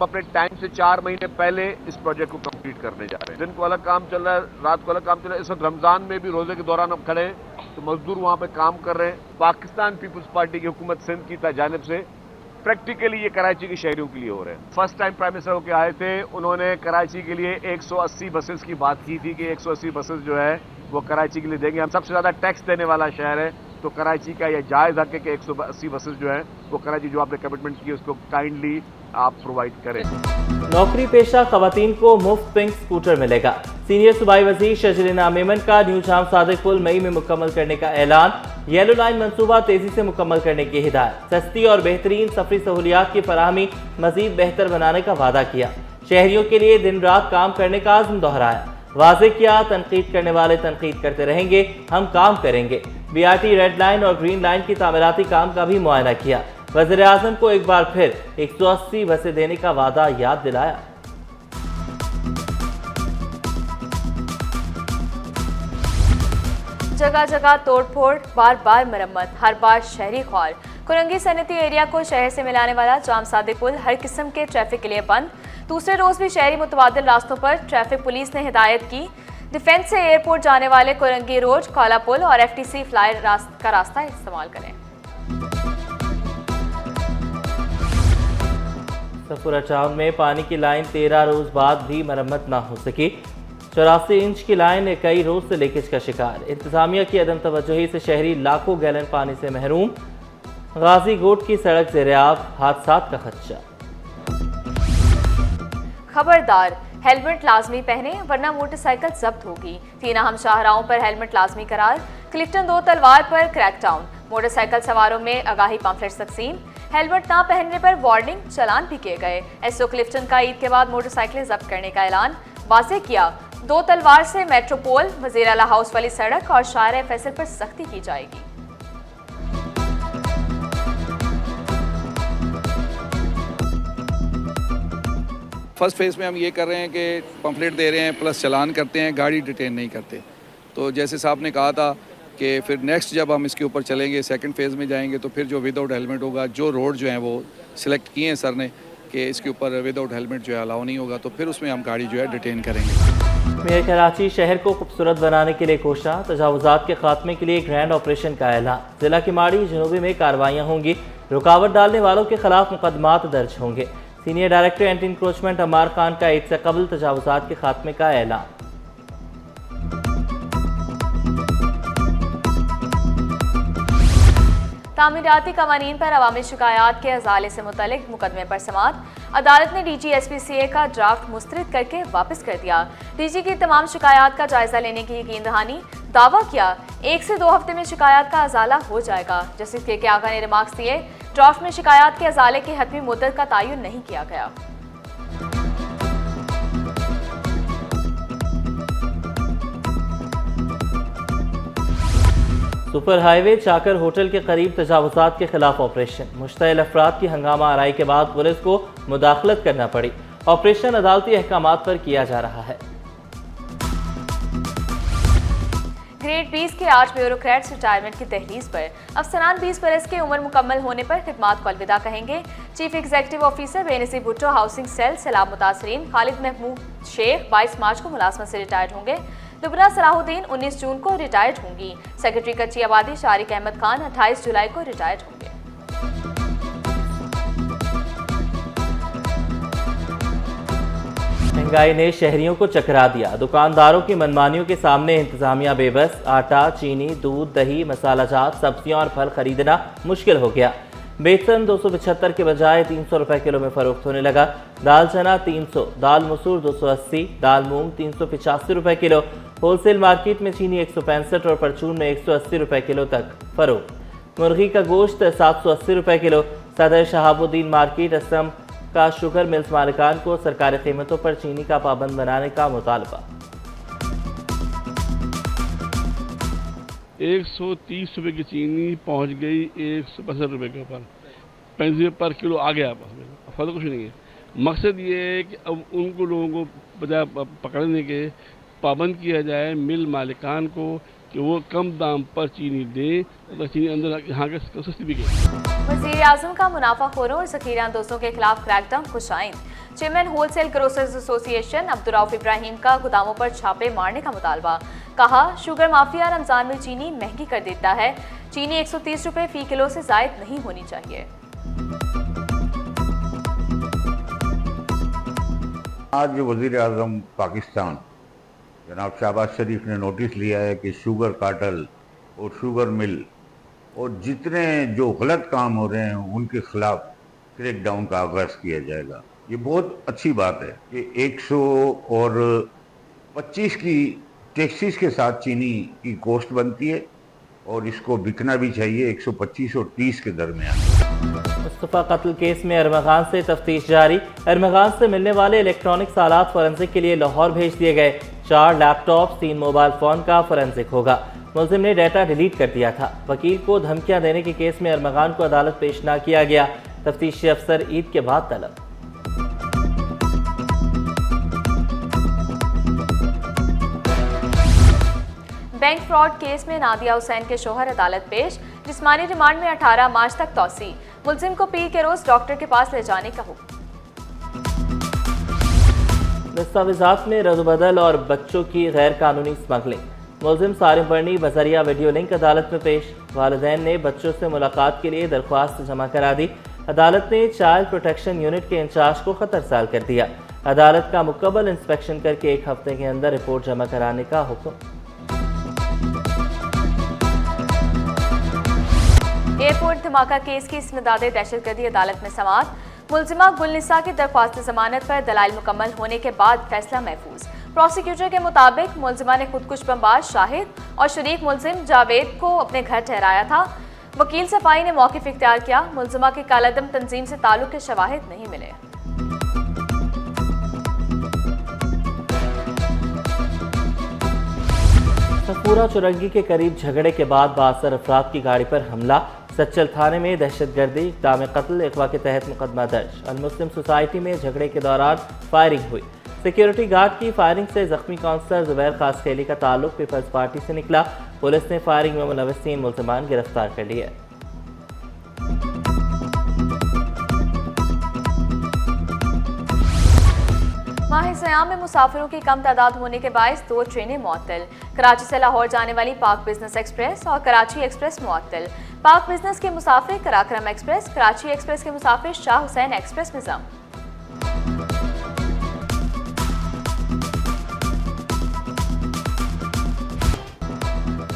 अपने टाइम से 4 महीने पहले इस प्रोजेक्ट को कंप्लीट करने जा रहे हैं। दिन को अलग काम चल रहा है, रात को अलग काम चल रहा है। इस वक्त रमजान में भी रोजे के दौरान हम खड़े हैं तो मजदूर वहां पे काम कर रहे हैं। पाकिस्तान पीपुल्स पार्टी की हुकूमत सिंध की जानिब से प्रैक्टिकली ये कराची के शहरियों के लिए हो रहे हैं। फर्स्ट टाइम प्राइम मिनिस्टर होकर आए थे, उन्होंने कराची के लिए 180 बसेस की बात की थी कि 180 बसेस जो है वो कराची के लिए देंगे। हम सबसे ज्यादा टैक्स देने वाला शहर है, तो कराची का यह जायज हक है कि 180 बसेस जो है वो कराची जो आपने कमिटमेंट की उसको काइंडली आप प्रोवाइड करें। नौकरी पेशा खवातीन को मुफ्त पिंक स्कूटर मिलेगा। सीनियर सूबाई वज़ीर शजरीना मेमन का न्यू जाम सादिक पुल मई में मुकम्मल करने का ऐलान। येलो लाइन मंसूबा तेजी से मुकम्मल करने की हिदायत। सस्ती और बेहतरीन सफरी सहूलियात की फराहमी मजीद बेहतर बनाने का वादा किया। शहरियों के लिए दिन रात काम करने का आज़म दोहराया। वाज़े किया, तनकीद करने वाले तनकीद करते रहेंगे, हम काम करेंगे। BRT रेड लाइन और ग्रीन लाइन की तामीराती काम का भी मुआयना किया। वज़ीर आज़म को एक बार फिर 180 बसें देने का वादा याद दिलाया। जगह जगह तोड़फोड़, बार बार मरम्मत, हर बार शहरी ख्वार। कुरंगी सनती एरिया को शहर से मिलाने वाला जाम सादिक पुल हर किस्म के ट्रैफिक के लिए बंद। दूसरे रोज भी शहरी मुतबादिल रास्तों पर ट्रैफिक पुलिस ने हिदायत की। डिफेंस से एयरपोर्ट जाने वाले कुरंगी रोड, काला पुल और FTC फ्लाई का रास्ता इस्तेमाल करें। सफुरा टाउन में पानी की लाइन 13 रोज बाद भी मरम्मत ना हो सकी। 84 इंच की लाइन कई रोज से लीकेज का शिकार। इंतजामिया की अदम तवज्जोही से शहरी लाखों गैलन पानी से महरूम। गाजी गोट की सड़क ज़ेर-ए-आब, हादसात का खदशा। खबरदार, हेलमेट लाजमी पहने वरना मोटरसाइकिल जब्त होगी। 3 अहम शाहराहों पर हेलमेट लाजमी करार। क्लिफ्टन 2 तलवार पर क्रैकडाउन। मोटरसाइकिल सवारों में आगाही पम्फलेट्स तकसीम। हेलमेट ना पहनने पर वार्निंग, चालान भी किए गए। SO क्लिफ्टन का ईद के बाद मोटरसाइकिलें जब्त करने का ऐलान वाज़े किया। 2 तलवार से मेट्रोपोल, वज़ीर आला हाउस वाली सड़क और शायर फैसल पर सख्ती की जाएगी। फर्स्ट फेज़ में हम ये कर रहे हैं कि पम्फलेट दे रहे हैं प्लस चालान करते हैं, गाड़ी डिटेन नहीं करते। तो जैसे साहब ने कहा था कि फिर नेक्स्ट जब हम इसके ऊपर चलेंगे, सेकंड फेज़ में जाएंगे, तो फिर जो विदाउट हेलमेट होगा, जो रोड जो हैं वो सिलेक्ट किए हैं सर ने कि इसके ऊपर विदाउट हेलमेट जो है अलाउ नहीं होगा, तो फिर उसमें हम गाड़ी जो है डिटेन करेंगे। मेयर कराची शहर को खूबसूरत बनाने के लिए कोशा। तजावुज़ात के खात्मे के लिए ग्रैंड ऑपरेशन का ऐलान। जिला की माड़ी जनूबी में कार्रवाइयाँ होंगी। रुकावट डालने वालों के खिलाफ मुकदमात दर्ज होंगे। सीनियर डायरेक्टर एंटी इंक्रोचमेंट अमार खान का ईद से कबल तजावुज़ात के खात्मे का ऐलान। तामीराती कवानीन पर अवामी शिकायत के अजाले से मुतल्लिक मुकदमे पर समाअत। अदालत ने DG SPCA का ड्राफ्ट मुस्तरद करके वापस कर दिया। DG की तमाम शिकायत का जायजा लेने की यकीन दहानी। दावा किया 1 से 2 हफ्ते में शिकायत का अजाला हो जाएगा। जस्टिस KK आगा ने रिमार्क्स दिए, ड्राफ्ट में शिकायत के अजाले की हतमी मुद्दत का तयन नहीं किया गया। सुपर हाईवे चाकर होटल के करीब तजावुज़ात के खिलाफ ऑपरेशन। मुश्तइल अफराद की हंगामा आराई के बाद पुलिस को मुदाखलत करना पड़ी। ऑपरेशन अदालती अहकामात पर किया जा रहा है। ग्रेड 20 के 8 ब्यूरोक्रेट्स रिटायरमेंट की दहलीज पर। अफसरान 20 बरस की उम्र मुकम्मल होने पर खिदमात को अलविदा कहेंगे। Chief executive officer Benazir Bhutto housing cell सैलाब मुतासरीन। खालिद महमूद शेख 22 मार्च को मुलाजमत से रिटायर्ड होंगे। लुबना सलाहुद्दीन 19 जून को रिटायर्ड होंगी। सेक्रेटरी कच्ची आबादी शारिक अहमद खान 28 जुलाई को रिटायर्ड होंगे। महंगाई ने शहरियों को चकरा दिया। दुकानदारों की मनमानियों के सामने इंतजामिया बेबस। आटा, चीनी, दूध, दही, मसाला जात, सब्जियां और फल खरीदना मुश्किल हो गया। बेसन 275 के बजाय 300 रुपए किलो में फरोख्त होने लगा। दाल चना 300, दाल मसूर 280, दाल मूंग 385 रुपए किलो। होलसेल मार्केट में चीनी 165 और परचून में 180 रुपए किलो तक फरोख्त। मुर्गी का गोश्त 780 रुपए किलो। सदर शहाबुद्दीन मार्केट असम का शुगर मिल्स मालिकान को सरकारी कीमतों पर चीनी का पाबंद बनाने का मुतालबा। 130 रुपये की चीनी पहुंच गई 165 रुपये के ऊपर, 35 रुपये पर किलो आ गया। फर्क कुछ नहीं है। मकसद ये है कि अब उनको लोगों को बजाय पकड़ने के पाबंद किया जाए मिल मालिकान को कि वो कम दाम पर चीनी दें, तो चीनी अंदर यहाँ के सस्ती बिके। वज़ीर आज़म का मुनाफाखोरों और ज़ख़ीरा अंदोज़ों के खिलाफ क्रैकडाउन खुशाइन। Chairman wholesale grocers association Abdurrauf Ibrahim का गोदामों पर छापे मारने का मुतालबा। कहा, शुगर माफिया रमजान में चीनी महंगी कर देता है। चीनी 130 रुपए फी किलो से जायद नहीं होनी चाहिए। आज वज़ीर आज़म पाकिस्तान जनाब शहबाज शरीफ ने नोटिस लिया है कि शुगर कार्टल और शुगर मिल और जितने जो गलत काम हो रहे हैं उनके खिलाफ क्रैकडाउन का आगाज़ किया जाएगा। ये बहुत अच्छी बात है कि 125 की टैक्सेस के साथ चीनी की कॉस्ट बनती है और इसको बिकना भी चाहिए 125 और 30 के दरमियान। मुस्तफ़ा कत्ल केस में अरमगान से तफ्तीश जारी। अरमगान से मिलने वाले इलेक्ट्रॉनिक्स आलात फोरेंसिक के लिए लाहौर भेज दिए गए। 4 लैपटॉप 3 मोबाइल फ़ोन का फोरेंसिक होगा। मुलजिम ने डाटा डिलीट कर दिया था। वकील को धमकियां देने के केस में अरमगान को अदालत पेश न किया गया। तफ्तीशी अफसर ईद के बाद तलब। बैंक फ्रॉड केस में नादिया हुसैन के शोहर अदालत पेश। जिस्मानी रिमांड में 18 मार्च तक तौसी। मुलजिम को पीर के रोज डॉक्टर के पास ले जाने का हुक्म। दस्तावेजात में रद्द-बदल और बच्चों की गैर कानूनी स्मगलिंग। मुलजिम सारिम बर्नी बजरिया वीडियो लिंक अदालत में पेश। वालिदैन ने बच्चों से मुलाकात के लिए दरख्वास्त जमा करा दी। अदालत ने चाइल्ड प्रोटेक्शन यूनिट के इंचार्ज को खतरसाल कर दिया। अदालत का मुकम्मल इंस्पेक्शन करके 1 हफ्ते के अंदर रिपोर्ट जमा कराने का हुक्म। एयरपोर्ट धमाका केस की इसमदादे दहशतगर्दी अदालत में समाअत। मुलजिमा गुलनिसा की दरख्वास्त जमानत पर दलाइल मुकम्मल होने के बाद फैसला महफूज। प्रोसिक्यूटर के मुताबिक मुलजिमा ने खुदकुश बमबाज शाहिद और शरीक मुलजिम जावेद को अपने घर ठहराया था। वकील सफाई ने मौक़िफ़ इख्तियार किया। मुलजिमा की कालादम तंजीम से ताल्लुक के शवाहिद नहीं मिले। सफूरा चुरंगी के करीब झगड़े के बाद बासर अफराद की गाड़ी पर हमला। सच्चल थाने में दहशतगर्दी इक़दाम कत्ल अगवा के तहत मुकदमा दर्ज। अल मुस्लिम सोसाइटी में झगड़े के दौरान फायरिंग हुई। सिक्योरिटी गार्ड की फायरिंग से जख्मी काउंसलर जुबैर खासखेली का ताल्लुक पीपल्स पार्टी से निकला। पुलिस ने फायरिंग में मुलव्वस 3 मुल्ज़िमान गिरफ्तार कर लिए। माह सयाम में मुसाफिरों की कम तादाद होने के बायस 2 ट्रेनें मुअत्तल। कराची से लाहौर जाने वाली पाक बिजनेस एक्सप्रेस और कराची एक्सप्रेस मुअत्तल। पाक बिजनेस के मुसाफिर कराक्रम एक्सप्रेस, कराची एक्सप्रेस के मुसाफिर शाह हुसैन एक्सप्रेस में जम।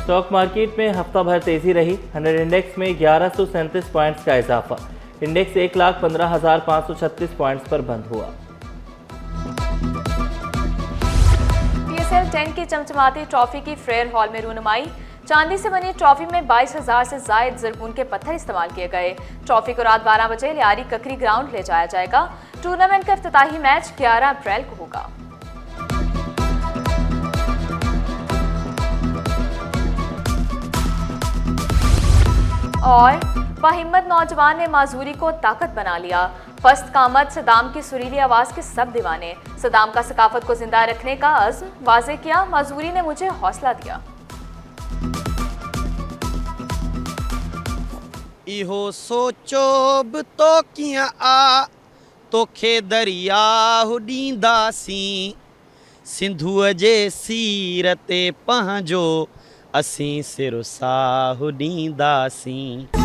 स्टॉक मार्केट में हफ्ता भर तेजी रही। 100 इंडेक्स में 1137 पॉइंट्स का इजाफा। इंडेक्स 1,15,536 पॉइंट्स पर बंद हुआ। PSL 10 की चमचमाती ट्रॉफी की फ्रेयर हॉल में रूनुमाई। चांदी से बनी ट्रॉफी में 22,000 से जायद ज़रगुन के पत्थर इस्तेमाल किए गए। ट्रॉफी को रात 12 बजे लियारी ककरी ग्राउंड ले जाया जाएगा। टूर्नामेंट का इफ्तिताही मैच 11 अप्रैल को होगा। और बाहिम्मत नौजवान ने माजूरी को ताकत बना लिया। फस्त कामत सदाम की सुरीली आवाज के सब दीवाने। सदाम का सकाफत को जिंदा रखने का अज़्म वाज़े किया। माजूरी ने मुझे हौसला दिया। इहो सोचो बि तो कियां आ तोखे दरिया ॾींदासीं सिंधुअ जे सीर ते पंहिंजो असीं सिर साहु ॾींदासीं।